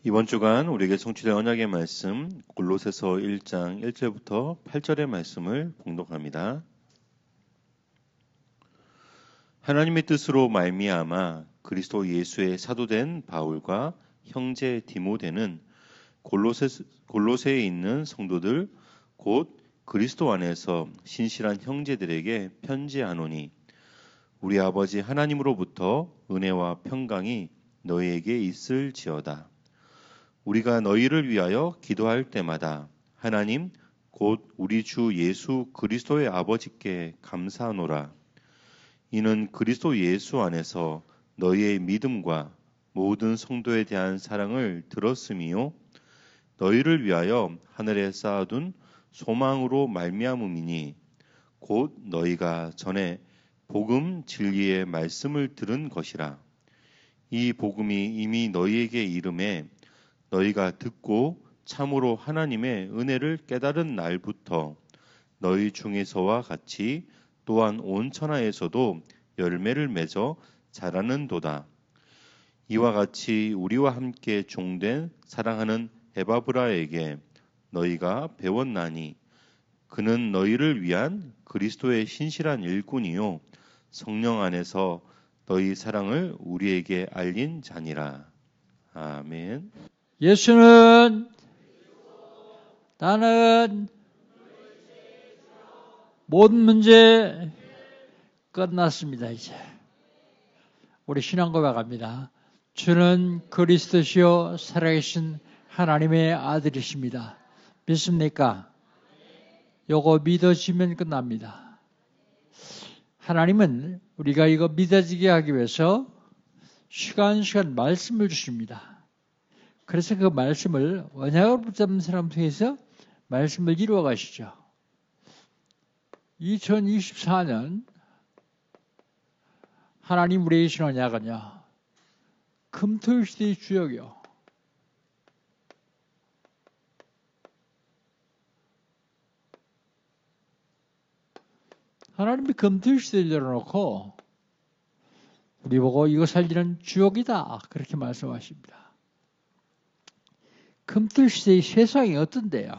이번 주간 우리에게 성취된 언약의 말씀 골로새서 1장 1절부터 8절의 말씀을 봉독합니다. 하나님의 뜻으로 말미암아 그리스도 예수의 사도된 바울과 형제 디모데는 골로새에 있는 성도들 곧 그리스도 안에서 신실한 형제들에게 편지하노니 우리 아버지 하나님으로부터 은혜와 평강이 너희에게 있을지어다. 우리가 너희를 위하여 기도할 때마다 하나님 곧 우리 주 예수 그리스도의 아버지께 감사하노라. 이는 그리스도 예수 안에서 너희의 믿음과 모든 성도에 대한 사랑을 들었음이요 너희를 위하여 하늘에 쌓아둔 소망으로 말미암음이니 곧 너희가 전에 복음 진리의 말씀을 들은 것이라. 이 복음이 이미 너희에게 이름에 너희가 듣고 참으로 하나님의 은혜를 깨달은 날부터 너희 중에서와 같이 또한 온 천하에서도 열매를 맺어 자라는도다. 이와 같이 우리와 함께 종된 사랑하는 에바브라에게 너희가 배웠나니 그는 너희를 위한 그리스도의 신실한 일꾼이요 성령 안에서 너희 사랑을 우리에게 알린 자니라. 아멘. 예수는 나는 모든 문제 끝났습니다. 이제 우리 신앙 고백합니다. 주는 그리스도시요 살아계신 하나님의 아들이십니다. 믿습니까? 요거 믿어지면 끝납니다. 하나님은 우리가 이거 믿어지게 하기 위해서 시간 말씀을 주십니다. 그래서 그 말씀을 언약을 붙잡는 사람 통해서 말씀을 이루어 가시죠. 2024년 하나님 우리에게 주신 언약은요. 금토일 시대의 주역이요. 하나님이 금토일 시대를 열어놓고 우리 보고 이거 살리는 주역이다. 그렇게 말씀하십니다. 금토일 시대의 세상이 어떤데요?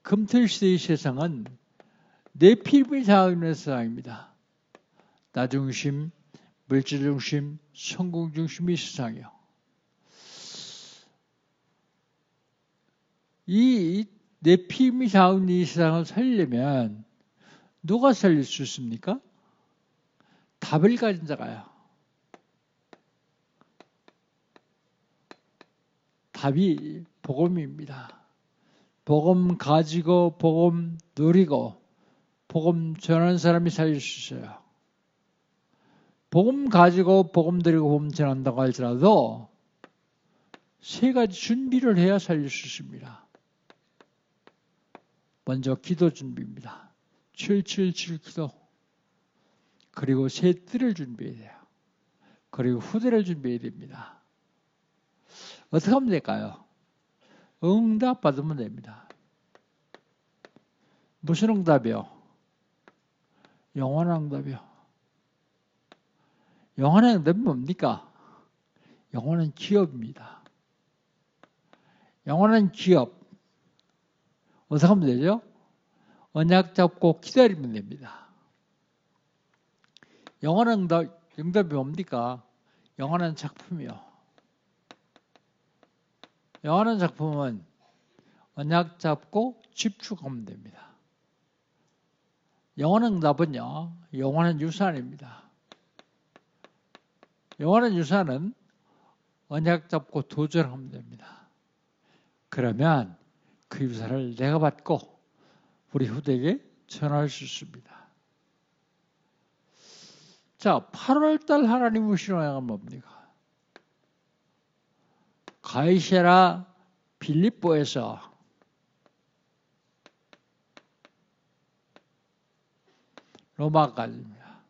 금토일 시대의 세상은 네피림이 장악하는 세상입니다. 나중심, 물질중심, 성공중심의 세상이요. 이 네피림이 장악하는 이 세상을 살리려면 누가 살릴 수 있습니까? 답을 가진 자가요. 답이 복음입니다. 복음 가지고 복음 누리고 복음 전하는 사람이 살릴 수 있어요. 복음 가지고 복음 드리고 복음 전한다고 할지라도 세 가지 준비를 해야 살릴 수 있습니다. 먼저 기도 준비입니다. 777 기도. 그리고 새 뜰을 준비해야 돼요. 그리고 후대를 준비해야 됩니다. 어떻게 하면 될까요? 응답 받으면 됩니다. 무슨 응답이요? 영원한 응답이요. 영원한 응답이 뭡니까? 영원한 기업입니다. 영원한 기업. 어떻게 하면 되죠? 언약 잡고 기다리면 됩니다. 영원한 응답이 뭡니까? 영원한 작품이요. 영원한 작품은 언약 잡고 집중하면 됩니다. 영원한 응답은요, 영원한 유산입니다. 영원한 유산은 언약 잡고 도전하면 됩니다. 그러면 그 유산을 내가 받고 우리 후대에게 전할 수 있습니다. 자, 8월달 하나님 오시는 언약은 뭡니까? 가이사랴 빌립보에서 로마까지입니다.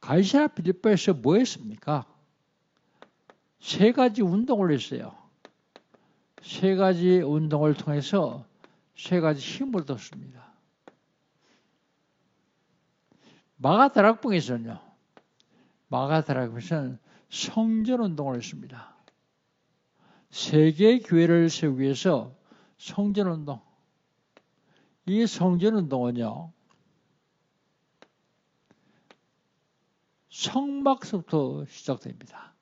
가이사랴 빌립보에서 뭐 했습니까? 세 가지 운동을 했어요. 세 가지 운동을 통해서 세 가지 힘을 얻었습니다. 마가다락방에서는요. 마가다락방에서는 성전 운동을 했습니다. 세계 교회를 세우기 위해서 성전운동. 이 성전운동은요, 성막서부터 시작됩니다.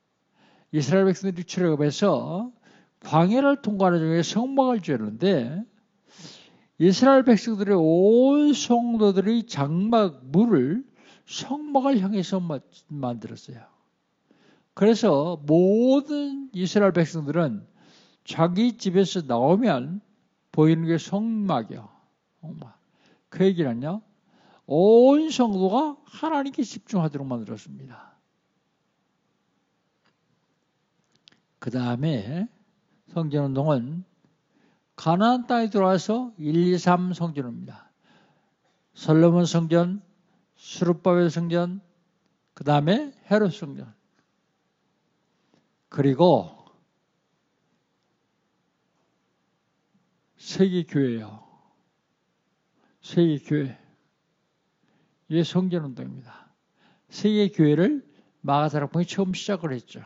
이스라엘 백성들이 출애굽해서 광야를 통과하는 중에 성막을 지었는데 이스라엘 백성들의 온 성도들이 장막 물을 성막을 향해서 만들었어요. 그래서 모든 이스라엘 백성들은 자기 집에서 나오면 보이는 게 성막이요. 그 얘기는요, 온 성도가 하나님께 집중하도록 만들었습니다. 그 다음에 성전운동은 가나안 땅에 들어와서 1, 2, 3 성전입니다. 솔로몬 성전, 스룹바벨 성전, 그 다음에 헤롯 성전. 그리고 세계교회요. 세계교회. 이게 성전운동입니다. 세계교회를 마가다락방이 처음 시작을 했죠.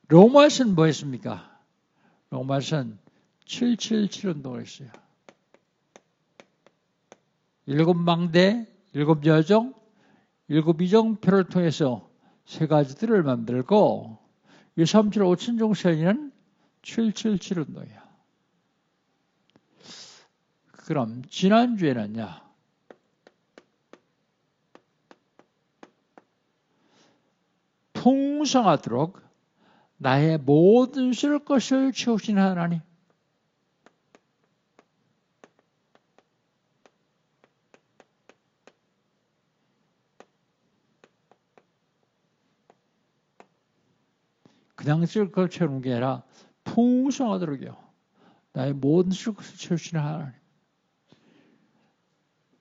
로마에서는 뭐 했습니까? 로마에서는 777운동을 했어요. 7망대, 7여정, 7이정표를 통해서 세 가지들을 만들고 이 3.5천종 세기는 777운동이에요. 그럼 지난주에는요. 풍성하도록 나의 모든 쓸 것을 채우신 하나님. 그냥 쓸 걸 채우는 게 아니라 풍성하도록요. 나의 모든 쓸 것을 채우시는 하나님.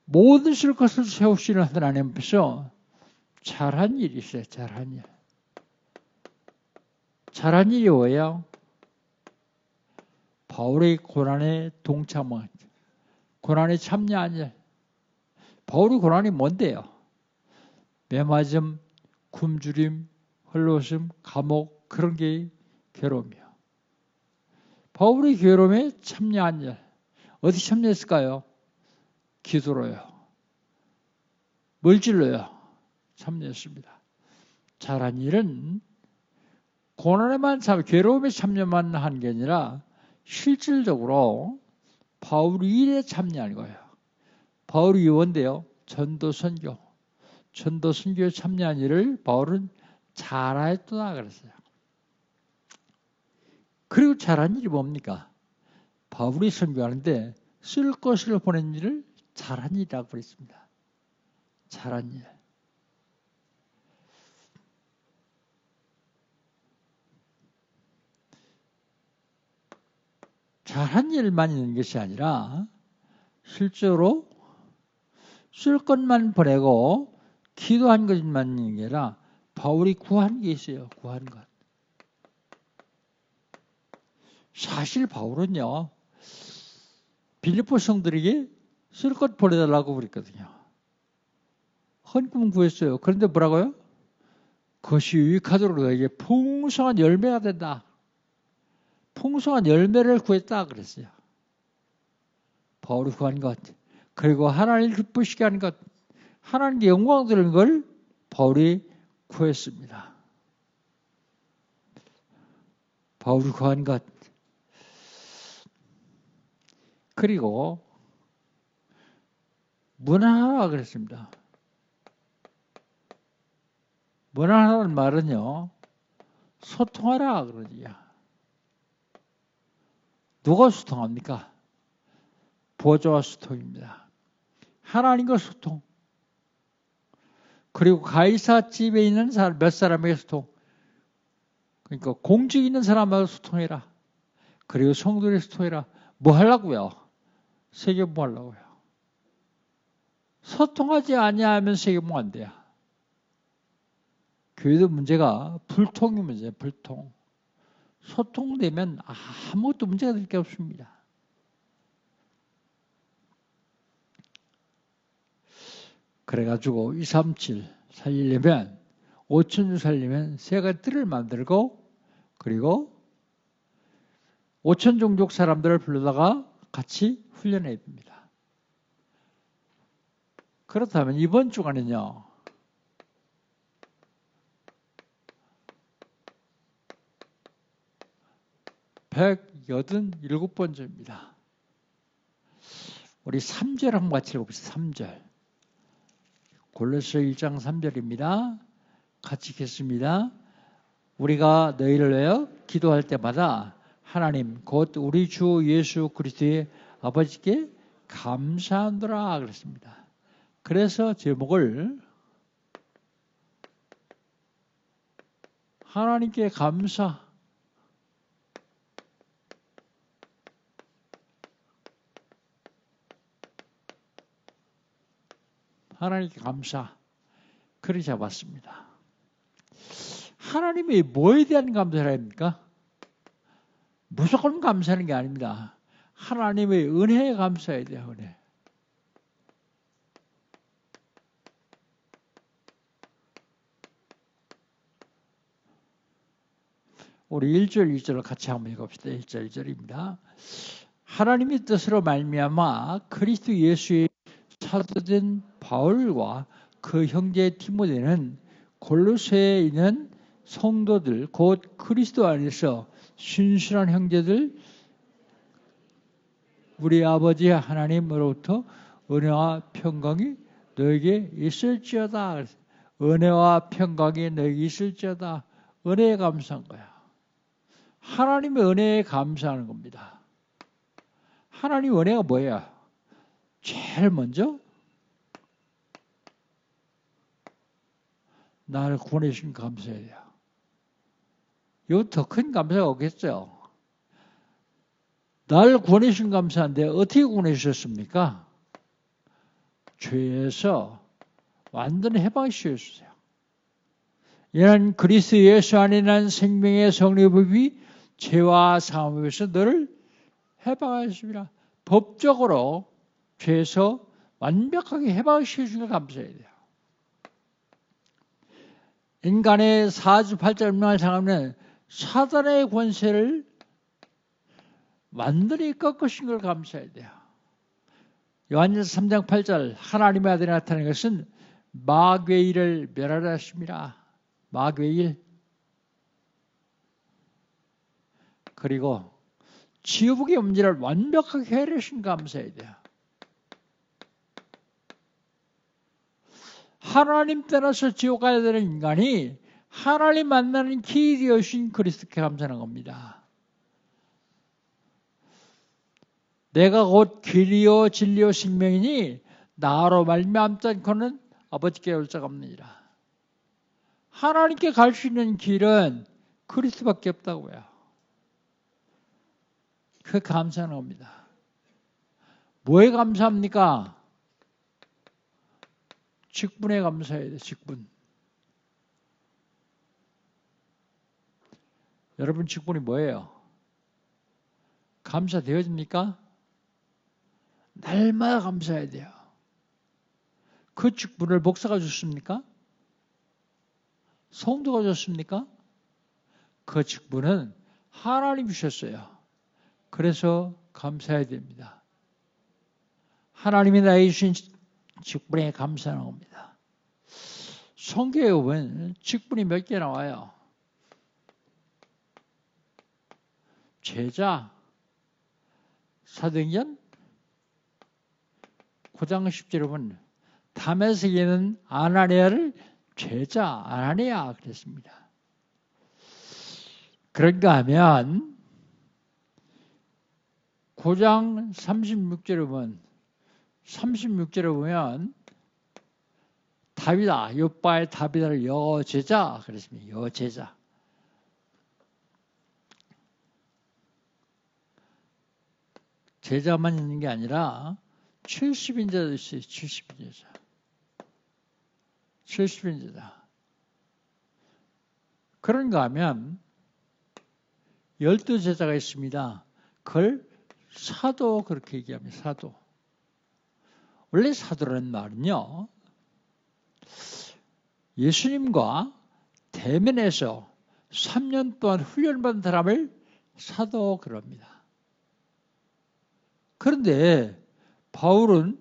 모든 쓸 것을 채우시는 하나님 앞에서 잘한 일이 있어요. 잘한 일. 잘한 일이 뭐예요? 바울의 고난에 동참한, 고난에 참여한 일. 바울의 고난이 뭔데요? 매맞음, 굶주림, 헐벗음, 감옥, 그런 게 괴로움이요. 바울의 괴로움에 참여한 일. 어디 참여했을까요? 기도로요. 물질로요. 참여했습니다. 잘한 일은 고난에만 괴로움에 참여만 한 게 아니라 실질적으로 바울이 일에 참여한 거예요. 바울이 요원데요. 전도 선교에 참여한 일을 바울은 잘하였다 그랬어요. 그리고 잘한 일이 뭡니까? 바울이 선교하는데 쓸 것을 보낸 일을 잘한 일이라고 그랬습니다. 잘한 일. 잘한 일만 있는 것이 아니라 실제로 쓸 것만 보내고 기도한 것만 있는 게 아니라 바울이 구한 게 있어요. 구한 것. 사실 바울은요. 빌립보 성들에게 쓸 것 보내달라고 그랬거든요. 헌금 구했어요. 그런데 뭐라고요? 그것이 유익하도록 너에게 풍성한 열매가 된다. 풍성한 열매를 구했다 그랬어요. 바울이 구한 것. 그리고 하나님을 기쁘시게 하는 것. 하나님께 영광 드리는 걸 바울이 구했습니다. 바울이 구한 것. 그리고 문안하라 그랬습니다. 문안하라는 말은요. 소통하라 그러지요. 누가 소통합니까? 보좌와 소통입니다. 하나님과 소통. 그리고 가이사 집에 있는 몇 사람에게 소통. 그러니까 공직 있는 사람하고 소통해라. 그리고 성도들이 소통해라. 뭐 하려고요? 세계뭐 하려고요? 소통하지 아니하면 세계뭐 안 돼요. 교회도 문제가 불통이 문제예요. 불통. 소통되면 아무것도 문제가 될 게 없습니다. 그래가지고 237 살리려면 5천주 살리면 세 가지 뜰을 만들고 그리고 5천 종족 사람들을 불러다가 같이 훈련해 줍니다. 그렇다면 이번 주간은요. (187번째입니다) 우리 3절 한번 같이 읽어봅시다. 3절. 골로새 1장 3절입니다. 같이 읽겠습니다. 우리가 너희를 위하여 기도할 때마다 하나님 곧 우리 주 예수 그리스도의 아버지께 감사하노라 그랬습니다. 그래서 제목을 하나님께 감사. 하나님께 감사. 그리 잡았습니다. 하나님이 뭐에 대한 감사를 합니까? 무조건 감사하는 게 아닙니다. 하나님의 은혜에 감사해야 돼요. 은혜. 우리 1절 2절을 같이 한번 읽읍시다. 1절 2절입니다. 하나님의 뜻으로 말미암아 그리스도 예수의 사도된 바울과 그 형제 디모데는 골로새에 있는 성도들 곧 그리스도 안에서 신실한 형제들 우리 아버지 하나님으로부터 은혜와 평강이 너에게 있을지어다. 은혜와 평강이 너에게 있을지어다. 은혜에 감사한 거야. 하나님의 은혜에 감사하는 겁니다. 하나님 은혜가 뭐예요? 제일 먼저 나를 구원해 주신 감사해야 돼요. 이거 더 큰 감사가 없겠죠. 나를 구원해 주신 감사한데 어떻게 구원해 주셨습니까? 죄에서 완전히 해방시켜 주세요. 이는 그리스도 예수 안에 난 생명의 성령의 죄와 사함에서 너를 해방하십니다. 법적으로 죄에서 완벽하게 해방시켜 주신 걸 감사해야 돼요. 인간의 사주팔자를 상하면 사단의 권세를 완전히 꺾으신 걸 감사해야 돼요. 요한일서 3장 8절 하나님의 아들이 나타난 것은 마귀를 멸하라 하십니다. 마귀. 그리고 지옥의 문제를 완벽하게 해결하신 거 감사해야 돼요. 하나님 떠나서 지옥 가야 되는 인간이 하나님 만나는 길이 되어주신 그리스도께 감사하는 겁니다. 내가 곧 길이요 진리요 생명이니 나로 말미암지 않고는 아버지께 올 자가 없느니라. 하나님께 갈 수 있는 길은 그리스도밖에 없다고요. 그 감사하는 겁니다. 뭐에 감사합니까? 직분에 감사해야 돼. 직분. 여러분 직분이 뭐예요? 감사되어집니까? 날마다 감사해야 돼요. 그 직분을 목사가 줬습니까? 성도가 줬습니까? 그 직분은 하나님 주셨어요. 그래서 감사해야 됩니다. 하나님이 나에게 주신 직분에 감사하는 겁니다. 성경에 보면 직분이 몇 개 나와요. 제자, 사도행전 9장 10절에 보면 다메섹에는 아나니아를 제자 아나니아 그랬습니다. 그런가 하면 9장 36절에 보면 다비다, 요바의 다비다를 여제자 그랬습니다. 여제자. 제자만 있는 게 아니라 70인자도 있어요. 70인자. 70인자다. 그런가 하면 12제자가 있습니다. 그걸 사도 그렇게 얘기합니다. 사도. 원래 사도라는 말은요. 예수님과 대면해서 3년 동안 훈련받은 사람을 사도 그럽니다. 그런데 바울은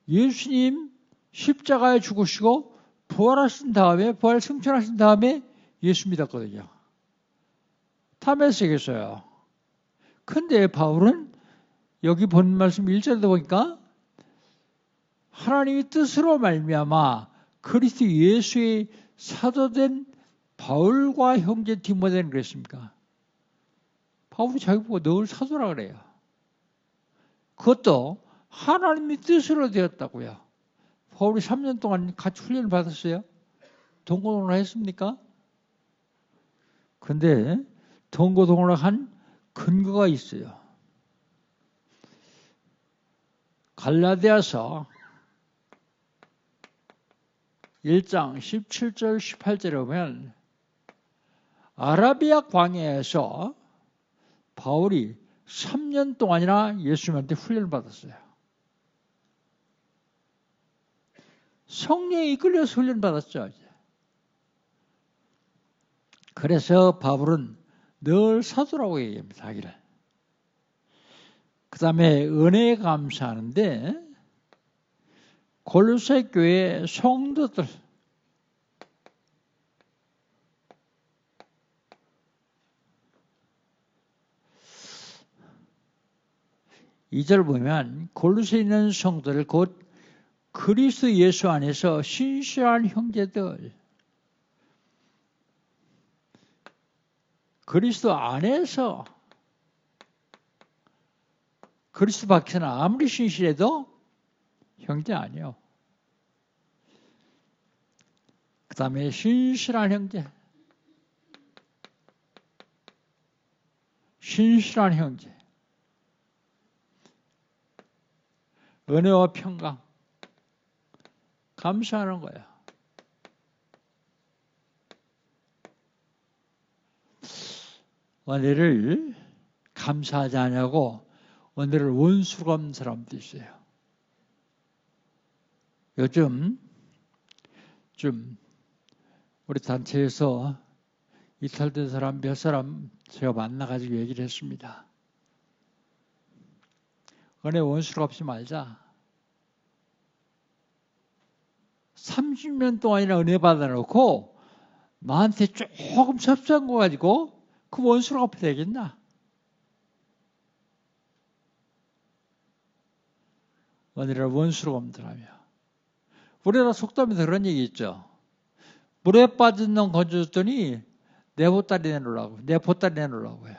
예수님 십자가에 죽으시고 부활하신 다음에 부활 승천하신 다음에 예수 믿었거든요. 탐에서겠어요. 근데 바울은 여기 본 말씀 1절도 보니까 하나님의 뜻으로 말미암아 그리스도 예수의 사도된 바울과 형제 디모데는 그랬습니까? 바울이 자기 보고 늘 사도라 그래요. 그것도 하나님의 뜻으로 되었다고요. 바울이 3년 동안 같이 훈련을 받았어요? 동고동락 했습니까? 근데 동고동락 한 근거가 있어요. 갈라디아서 1장 17절 18절에 보면 아라비아 광야에서 바울이 3년 동안이나 예수님한테 훈련을 받았어요. 성령에 이끌려서 훈련 받았죠. 그래서 바울은 늘 사도라고 얘기합니다. 자기를. 그 다음에 은혜에 감사하는데 골로새 교회 성도들 이 절 보면 골로새에 있는 성도들 곧 그리스도 예수 안에서 신실한 형제들 그리스도 안에서 그리스도 밖에서는 아무리 신실해도 형제 아니요. 그 다음에 신실한 형제. 신실한 형제. 은혜와 평강. 감사하는 거야. 은혜를 감사하지 않냐고 은혜를 원수로 갚는 사람도 있어요. 요즘 좀 우리 단체에서 이탈된 사람 몇 사람 제가 만나가지고 얘기를 했습니다. 은혜 원수로 갚지 말자. 30년 동안이나 은혜 받아놓고 나한테 조금 섭섭한 거 가지고 그 원수로 갚아야 되겠나? 은혜를 원수로 갚는다며. 우리나라 속담에서 그런 얘기 있죠. 물에 빠진 놈 건져줬더니 내 보따리 내놓으라고. 내 보따리 내놓으라고 해요.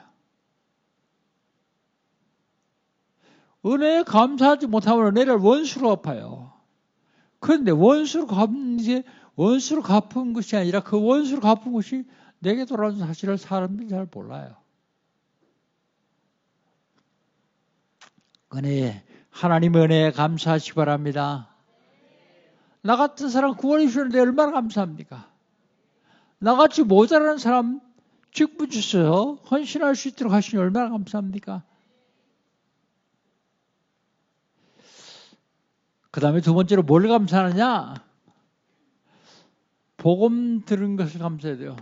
은혜에 감사하지 못하면 은혜를 원수로 갚아요. 그런데 원수로 갚는 게 원수로 갚은 것이 아니라 그 원수로 갚은 것이 내게 돌아오는 사실을 사람들이 잘 몰라요. 하나님의 은혜에 감사하시기 바랍니다. 나 같은 사람 구원해 주시는데 얼마나 감사합니까? 나같이 모자라는 사람 직분 주셔서 헌신할 수 있도록 하시니 얼마나 감사합니까? 그 다음에 두 번째로 뭘 감사하느냐? 복음 들은 것을 감사해야 돼요.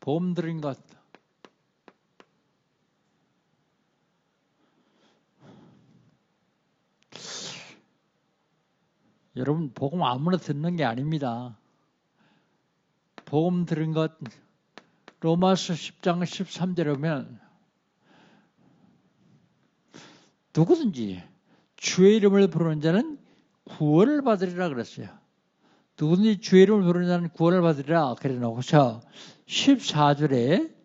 복음 들은 것. 여러분 복음 아무나 듣는 게 아닙니다. 복음 들은 것 로마서 10장 13절에 보면 누구든지 주의 이름을 부르는 자는 구원을 받으리라 그랬어요. 누구든지 주의 이름을 부르는 자는 구원을 받으리라 그래 놓고서 14절에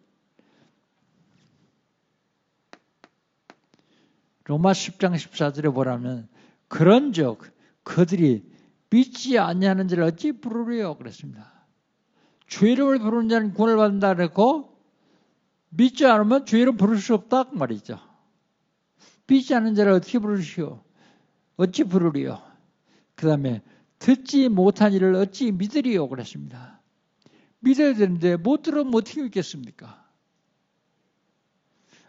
로마 10장 14절에 보라면 그런즉 그들이 믿지 아니하는 자를 어찌 부르리요 그랬습니다. 주의 이름을 부르는 자는 구원을 받는다 그랬고 믿지 않으면 주의 이름 부를 수 없다 그 말이죠. 믿지 않는 자를 어떻게 부르시오? 어찌 부르리요? 그 다음에 듣지 못한 이를 어찌 믿으리요 그랬습니다. 믿어야 되는데 못 들으면 어떻게 믿겠습니까?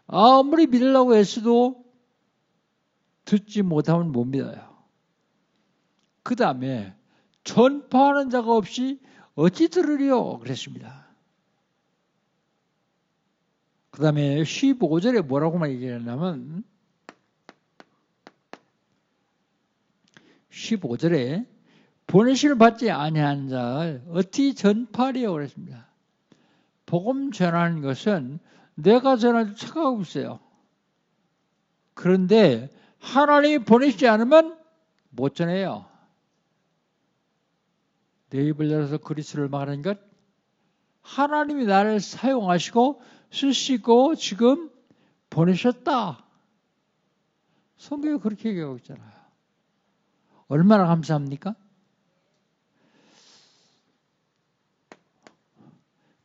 아무리 믿으려고 했어도 듣지 못하면 못 믿어요. 그 다음에 전파하는 자가 없이 어찌 들으리요? 그랬습니다. 그 다음에 15절에 뭐라고만 얘기하냐면 15절에 보내심을 받지 아니한 자를 어찌 전파하리요? 그랬습니다. 복음 전하는 것은 내가 전할 차가 없어요. 그런데 하나님이 보내시지 않으면 못 전해요. 내 입을 열어서 그리스도를 말하는 것, 하나님이 나를 사용하시고 쓰시고 지금 보내셨다. 성경이 그렇게 얘기하고 있잖아요. 얼마나 감사합니까?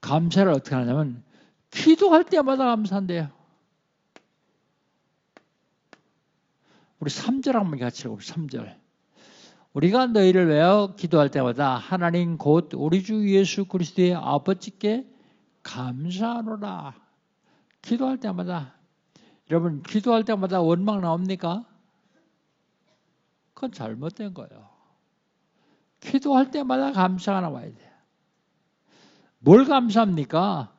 감사를 어떻게 하냐면 기도할 때마다 감사한대요. 우리 3절 한번 같이 읽어봅시다. 3절. 우리가 너희를 위하여 기도할 때마다 하나님 곧 우리 주 예수 그리스도의 아버지께 감사하노라. 기도할 때마다. 여러분 기도할 때마다 원망 나옵니까? 그건 잘못된 거예요. 기도할 때마다 감사가 나와야 돼요. 뭘 감사합니까?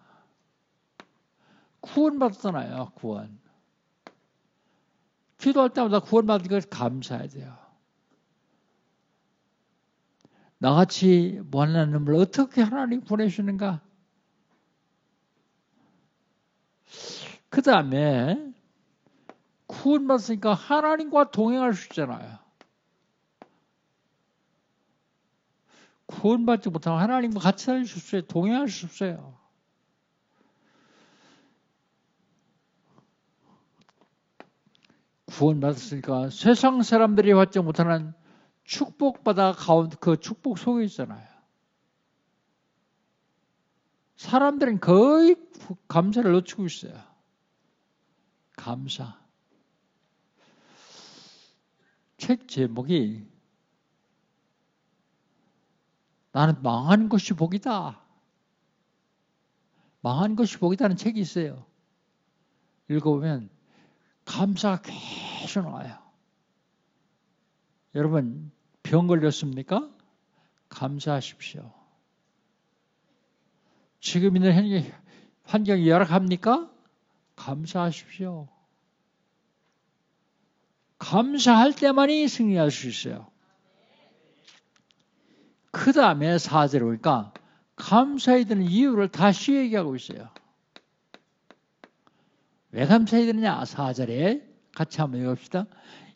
구원받았잖아요. 구원. 기도할 때마다 구원받은 걸 감사해야 돼요. 나같이 못난 놈을 어떻게 하나님 보내시는가? 그 다음에 구원받았으니까 하나님과 동행할 수 있잖아요. 구원받지 못하면 하나님과 같이 살 수 없어요. 동행할 수 없어요. 구원받았으니까 세상 사람들이 받지 못하는 축복받아 가운데 그 축복 속에 있잖아요. 사람들은 거의 감사를 놓치고 있어요. 감사. 책 제목이 나는 망한 것이 복이다. 망한 것이 복이다는 책이 있어요. 읽어보면 감사가 계속 나와요. 여러분 병 걸렸습니까? 감사하십시오. 지금 있는 환경이 열악합니까? 감사하십시오. 감사할 때만이 승리할 수 있어요. 그 다음에 4절에 보니까 감사해야 되는 이유를 다시 얘기하고 있어요. 왜 감사해야 되느냐? 4절에 같이 한번 읽읍시다.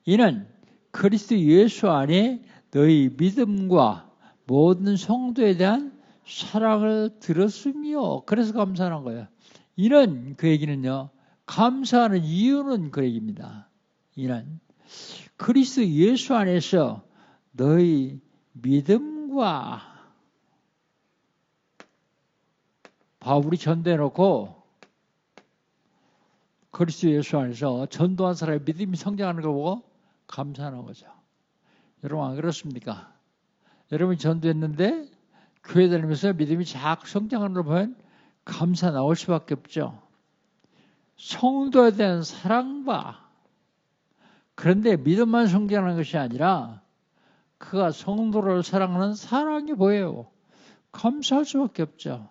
이는 그리스도 예수 안에 너희 믿음과 모든 성도에 대한 사랑을 들었으며 그래서 감사하는 거예요. 이는 그 얘기는요. 감사하는 이유는 그 얘기입니다. 이는 그리스도 예수 안에서 너희 믿음과 바울이 전도해놓고 그리스도 예수 안에서 전도한 사람의 믿음이 성장하는 걸 보고 감사하는 거죠. 여러분 안 그렇습니까? 여러분이 전도했는데 교회 다니면서 믿음이 자꾸 성장하는 걸 보면 감사 나올 수밖에 없죠. 성도에 대한 사랑과 그런데 믿음만 성장하는 것이 아니라 그가 성도를 사랑하는 사랑이 보여요. 감사할 수밖에 없죠.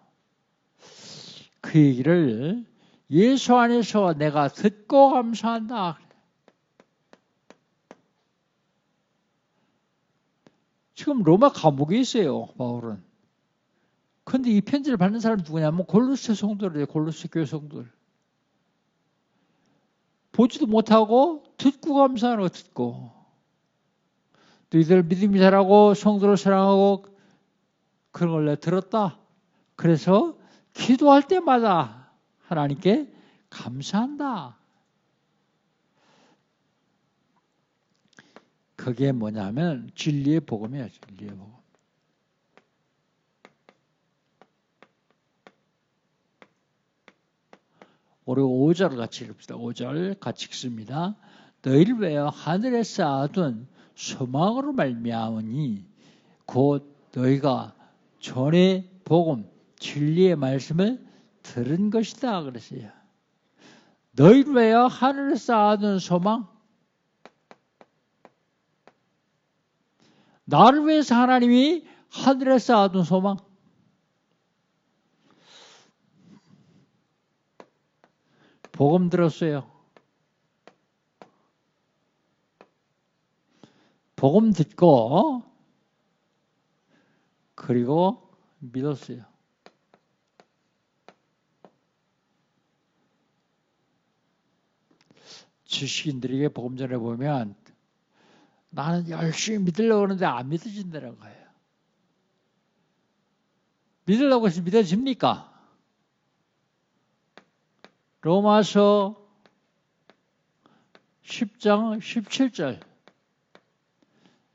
그 얘기를 예수 안에서 내가 듣고 감사한다. 지금 로마 감옥에 있어요. 바울은. 그런데 이 편지를 받는 사람이 누구냐면 골로새 성도들이에요. 골로새 교회 성도들. 보지도 못하고 듣고 감사하는 거 듣고. 너희들 믿음이 잘하고 성도를 사랑하고 그런 걸 내가 들었다. 그래서 기도할 때마다 하나님께 감사한다. 그게 뭐냐면 진리의 복음이에요. 진리의 복음. 우리 5절 같이 읽읍시다. 5절 같이 읽습니다. 너희를 위하여 하늘에 쌓아둔 소망으로 말미암으니 곧 너희가 전의 복음 진리의 말씀을 들은 것이다 그랬어요. 너희를 위하여 하늘에 쌓아둔 소망. 나를 위해서 하나님이 하늘에 쌓아둔 소망. 복음 들었어요. 복음 듣고 그리고 믿었어요. 지식인들에게 복음 전해보면 나는 열심히 믿으려고 하는데 안 믿어진다는 거예요. 믿으려고 해서 믿어집니까? 로마서 10장 17절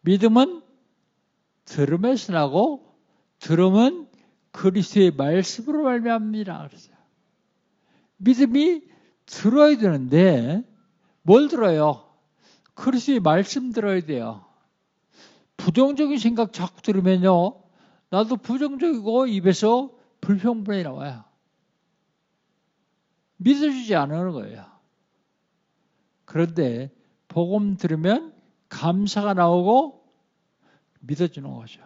믿음은 들음에서 나고 들음은 그리스도의 말씀으로 말미암니다. 그랬어요. 믿음이 들어야 되는데 뭘 들어요? 그리스도의 말씀 들어야 돼요. 부정적인 생각 자꾸 들으면요. 나도 부정적이고 입에서 불평불만이 나와요. 믿어주지 않는 거예요. 그런데 복음 들으면 감사가 나오고 믿어주는 거죠.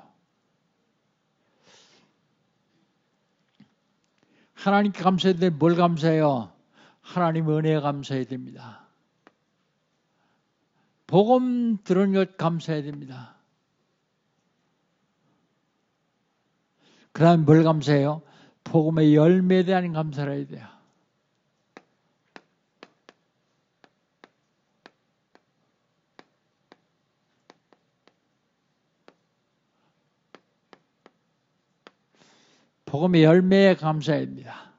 하나님께 감사해야 되는데 뭘 감사해요? 하나님 은혜에 감사해야 됩니다. 복음 들은 것 감사해야 됩니다. 그 다음에 뭘 감사해요? 복음의 열매에 대한 감사를 해야 돼요. 복음의 열매에 감사해야 됩니다.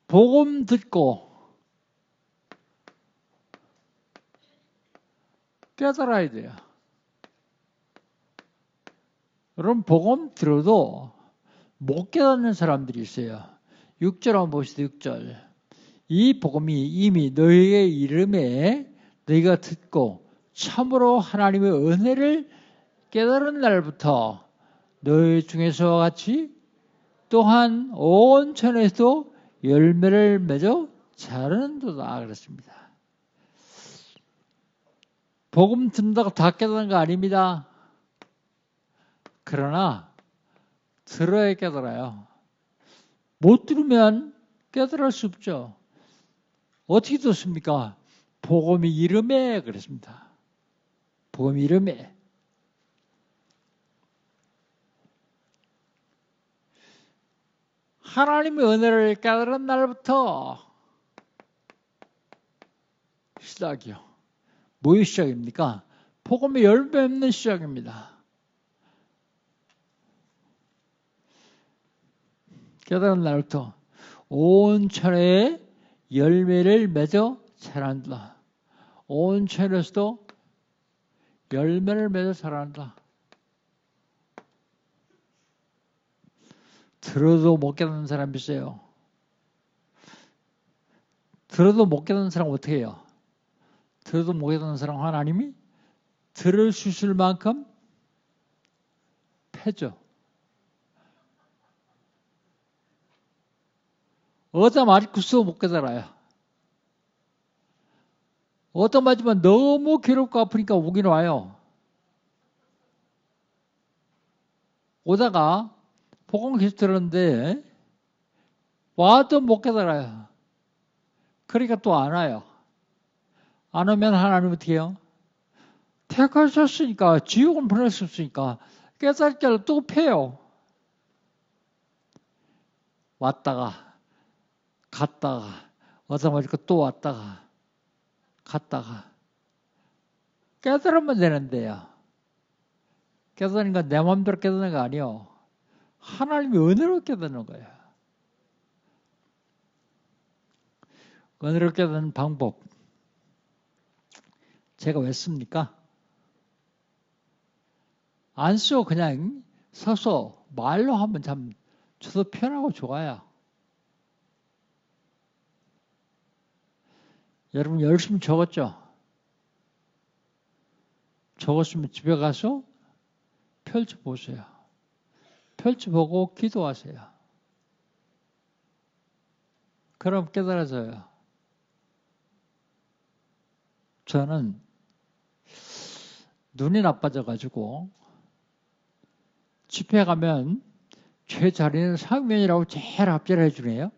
복음 듣고 깨달아야 돼요. 여러분 복음 들어도 못 깨닫는 사람들이 있어요. 6절 한번 보시죠. 6절. 이 복음이 이미 너희의 이름에 너희가 듣고 참으로 하나님의 은혜를 깨달은 날부터 너희 중에서와 같이 또한 온 천에서도 열매를 맺어 자라는도다 그랬습니다. 복음 듣는다고 다 깨닫는 거 아닙니다. 그러나 들어야 깨달아요. 못 들으면 깨달을 수 없죠. 어떻게 듣습니까? 복음의 이름에 그랬습니다. 복음의 이름에. 하나님의 은혜를 깨달은 날부터 시작이요. 뭐의 시작입니까? 복음의 열매 맺는 시작입니다. 깨달은 날부터 온 천하에 열매를 맺어 자란다. 온 천에서도 열매를 맺어 자란다. 들어도 못 깨닫는 사람 있어요. 들어도 못 깨닫는 사람 어떻게 해요? 들어도 못 깨닫는 사람 하나님이 들을 수 있을 만큼 패죠. 어디다 맞고서 못 깨달아요. 어디다 맞으면 너무 괴롭고 아프니까 오긴 와요. 오다가 복음 계속 들었는데 와도 못 깨달아요. 그러니까 또 안 와요. 안 오면 하나님 어떻게 해요? 택하셨으니까 지옥은 보낼 수 없으니까 깨달을 때로 또 패요. 왔다가 갔다가 어디다 맞을까 또 왔다가 갔다가 깨달으면 되는데요. 깨닫는 건 내 마음대로 깨닫는 거 아니에요. 하나님의 은혜로 깨닫는 거예요. 은혜로 깨닫는 방법 제가 왜 씁니까? 안 쓰고 그냥 서서 말로 하면 참 저도 편하고 좋아요. 여러분 열심히 적었죠? 적었으면 집에 가서 펼쳐보세요. 펼쳐보고 기도하세요. 그럼 깨달아져요. 저는 눈이 나빠져가지고 집회 가면 제 자리는 상면이라고 제일 앞자리에 해주네요.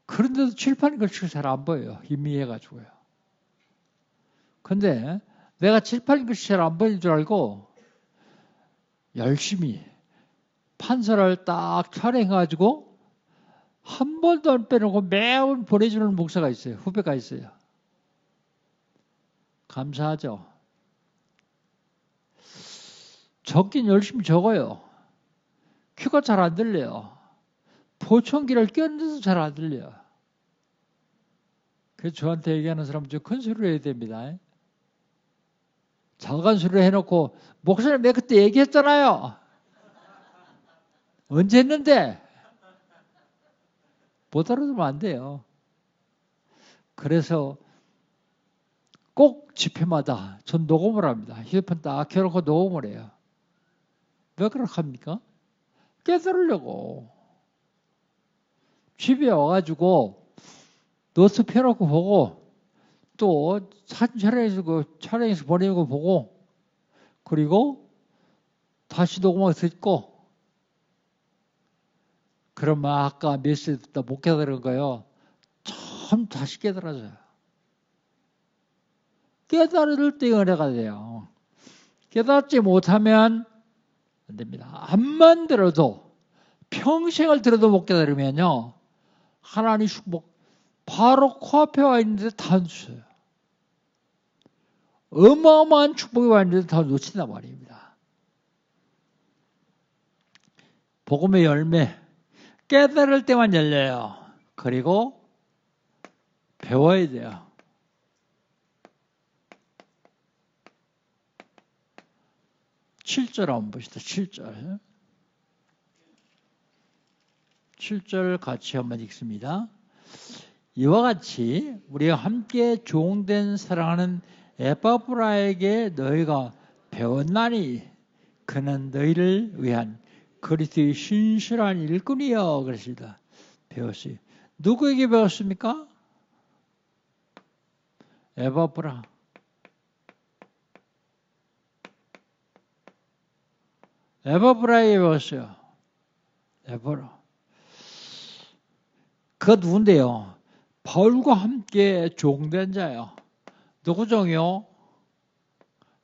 그런데도 칠판 글씨가 잘 안 보여요. 희미해가지고요. 근데 내가 칠판 글씨 잘 안 보이는 줄 알고 열심히 판서를 딱 촬영해가지고 한 번도 안 빼놓고 매번 보내주는 목사가 있어요. 후배가 있어요. 감사하죠. 적긴 열심히 적어요. 큐가 잘 안 들려요. 보청기를 꼈는데도 잘 안 들려요. 그래서 저한테 얘기하는 사람은 좀 큰 소리로 해야 됩니다. 작은 소리로 해놓고 목사님 내가 그때 얘기했잖아요. 언제 했는데? 못 알아들으면 안 돼요. 그래서 꼭 집회마다 전 녹음을 합니다. 휴대폰 딱 켜놓고 녹음을 해요. 왜 그렇게 합니까? 깨달으려고. 집에 와가지고 노트 펴놓고 보고 또 사진 촬영해서 보내는 거 보고 그리고 다시 녹음해서 듣고 그러면 아까 메시지 듣다 못 깨달은 거예요. 참 다시 깨달아져요. 깨달을 때 은혜가 돼요. 깨닫지 못하면 안 됩니다. 암만 들어도 평생을 들어도 못 깨달으면요. 하나님 축복 바로 코앞에 와 있는데 다 놓쳐요. 어마어마한 축복이 와 있는데 다 놓친단 말입니다. 복음의 열매 깨달을 때만 열려요. 그리고 배워야 돼요. (7절) 한번 봅시다. 7절. 7절 같이 한번 읽습니다. 이와 같이 우리가 함께 종된 사랑하는 에바브라에게 너희가 배웠나니 그는 너희를 위한 그리스도의 신실한 일꾼이여. 그랬습니다. 배웠어요. 누구에게 배웠습니까? 에바브라. 에바브라에게 배웠어요. 에바브라. 그가 누군데요? 바울과 함께 종된 자요. 누구 종이요?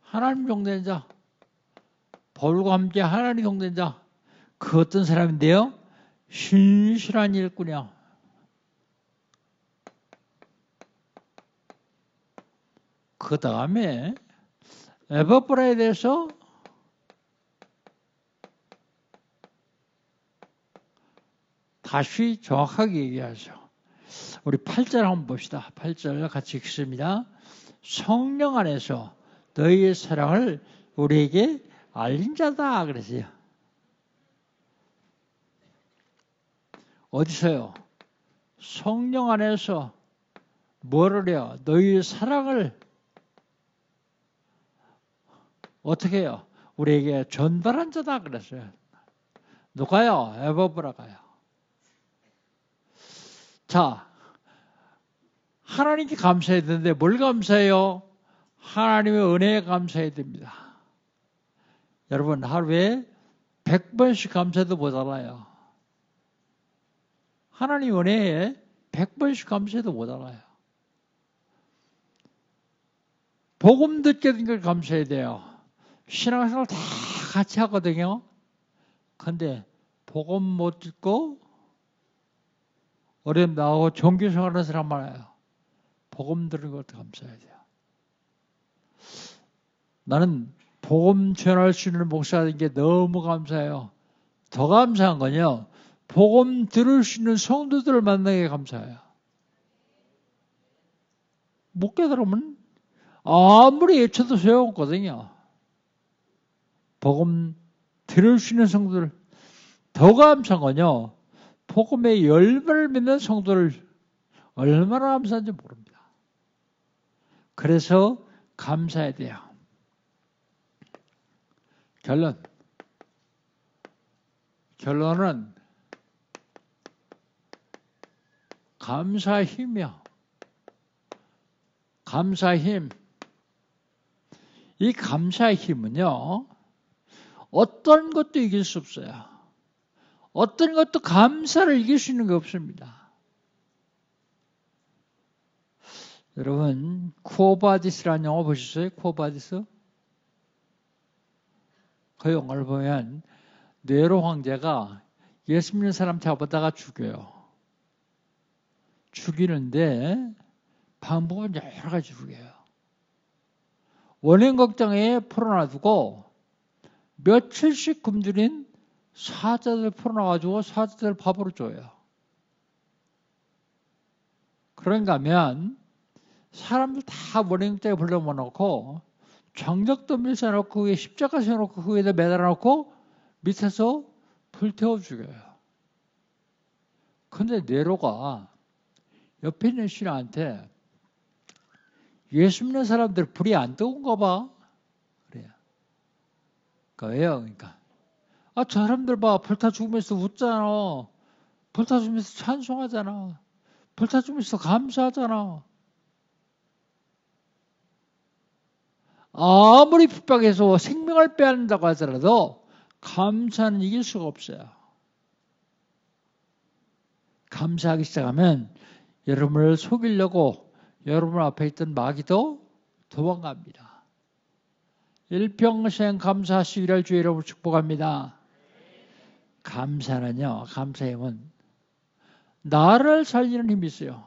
하나님 종된 자. 바울과 함께 하나님 종된 자. 그 어떤 사람인데요? 신실한 일꾼이요. 그 다음에 에바브라에 대해서 다시 정확하게 얘기하죠. 우리 8절 한번 봅시다. 8절 같이 읽습니다. 성령 안에서 너희의 사랑을 우리에게 알린 자다 그랬어요. 어디서요? 성령 안에서 뭐를 해요? 너희의 사랑을 어떻게 해요? 우리에게 전달한 자다 그랬어요. 누가요? 에바브라가요. 자, 하나님께 감사해야 되는데 뭘 감사해요? 하나님의 은혜에 감사해야 됩니다. 여러분 하루에 100번씩 감사해도 모자라요. 하나님 은혜에 100번씩 감사해도 모자라요. 복음 듣게 된 걸 감사해야 돼요. 신앙생활 다 같이 하거든요. 근데 복음 못 듣고 어려움 나오고 종교생활하는 사람 많아요. 복음 들은 것도 감사해야 돼요. 나는 복음 전할 수 있는 목사가 된 게 너무 감사해요. 더 감사한 건요. 복음 들을 수 있는 성도들을 만나는 게 감사해요. 못 깨달으면 아무리 외쳐도 소용없거든요. 복음 들을 수 있는 성도들. 더 감사한 건요. 복음의 열매를 맺는 성도를 얼마나 감사한지 모릅니다. 그래서 감사해야 돼요. 결론은 감사의 힘이요. 감사의 힘. 이 감사의 힘은요, 어떤 것도 이길 수 없어요. 어떤 것도 감사를 이길 수 있는 게 없습니다. 여러분, 쿠오바디스라는 영화 보셨어요? 쿠오바디스? 그 영화를 보면 네로 황제가 예수 믿는 사람 잡아다가 죽여요. 죽이는데 방법은 여러 가지 죽여요. 원인 걱정에 풀어놔두고 며칠씩 굶주린 사자들 풀어놔가지고 사자들 밥으로 줘요. 그런가 하면 사람들 다 원인 걱정에 불러모아놓고 장작도 밀어놓고 그 위에 십자가 세워놓고 그 위에다 매달아놓고 밑에서 불태워 죽여요. 근데 네로가 옆에 있는 신하한테 예수 믿는 사람들 불이 안 뜨거운가 봐. 그래요. 그러니까 왜요? 그러니까. 저 사람들 봐. 불타 죽으면서 웃잖아. 불타 죽으면서 찬송하잖아. 불타 죽으면서 감사하잖아. 아무리 핍박해서 생명을 빼앗는다고 하더라도 감사는 이길 수가 없어요. 감사하기 시작하면 여러분을 속이려고 여러분 앞에 있던 마귀도 도망갑니다. 일평생 감사하시기를 주의 이름으로 축복합니다. 감사는요, 감사의 힘은 나를 살리는 힘이 있어요.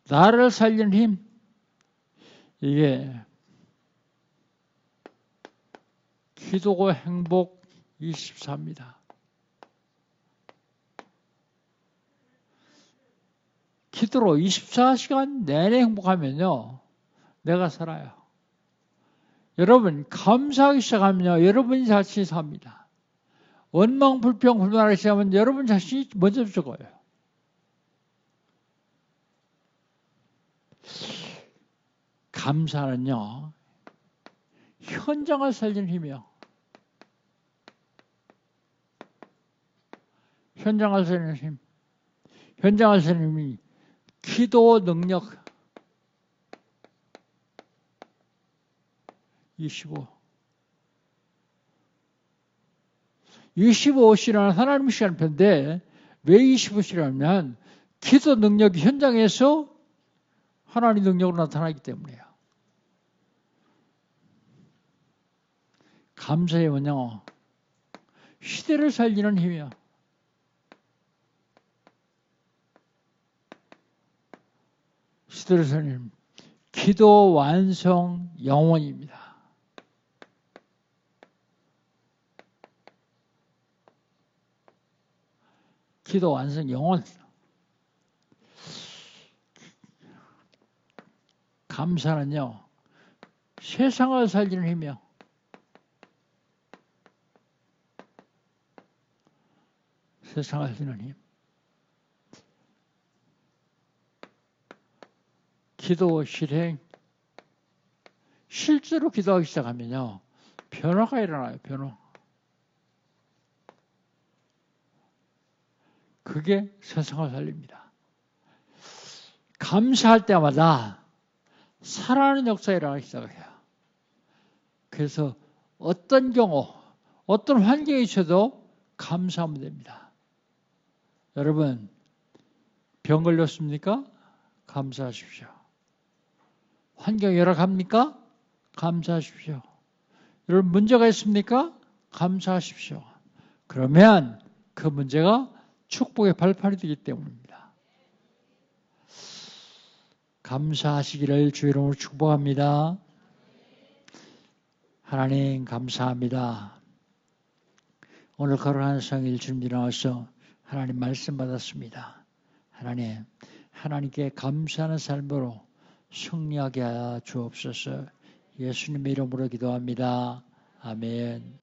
나를 살리는 힘, 이게 기도고 행복 24입니다. 기도로 24시간 내내 행복하면요, 내가 살아요. 여러분, 감사하기 시작하면요, 여러분이 자신이 삽니다. 원망, 불평, 불만하기 시작하면 여러분 자신이 먼저 죽어요. 감사는요, 현장을 살리는 힘이요. 현장을 살리는 힘. 현장을 살리는 힘이 기도 능력 25시라는 하나님의 시간표인데 왜 25시라면 기도 능력이 현장에서 하나님 능력으로 나타나기 때문이에요. 감사의 원형 시대를 살리는 힘이요. 시대를 살리는 힘. 기도 완성 영원입니다. 기도 완성 영원. 감사는요, 세상을 살리는 힘이요. 세상을 살리는 힘. 기도 실행. 실제로 기도하기 시작하면요, 변화가 일어나요, 변화. 그게 세상을 살립니다. 감사할 때마다 살아나는 역사가 일어나기 시작해요. 그래서 어떤 경우, 어떤 환경이 있어도 감사하면 됩니다. 여러분, 병 걸렸습니까? 감사하십시오. 환경이 열악합니까? 감사하십시오. 여러분, 문제가 있습니까? 감사하십시오. 그러면 그 문제가 축복의 발판이 되기 때문입니다. 감사하시기를 주의 이름으로 축복합니다. 하나님 감사합니다. 오늘 거룩한 성일 주님 나와서 하나님 말씀 받았습니다. 하나님, 하나님께 감사하는 삶으로 승리하게 하여 주옵소서. 예수님의 이름으로 기도합니다. 아멘.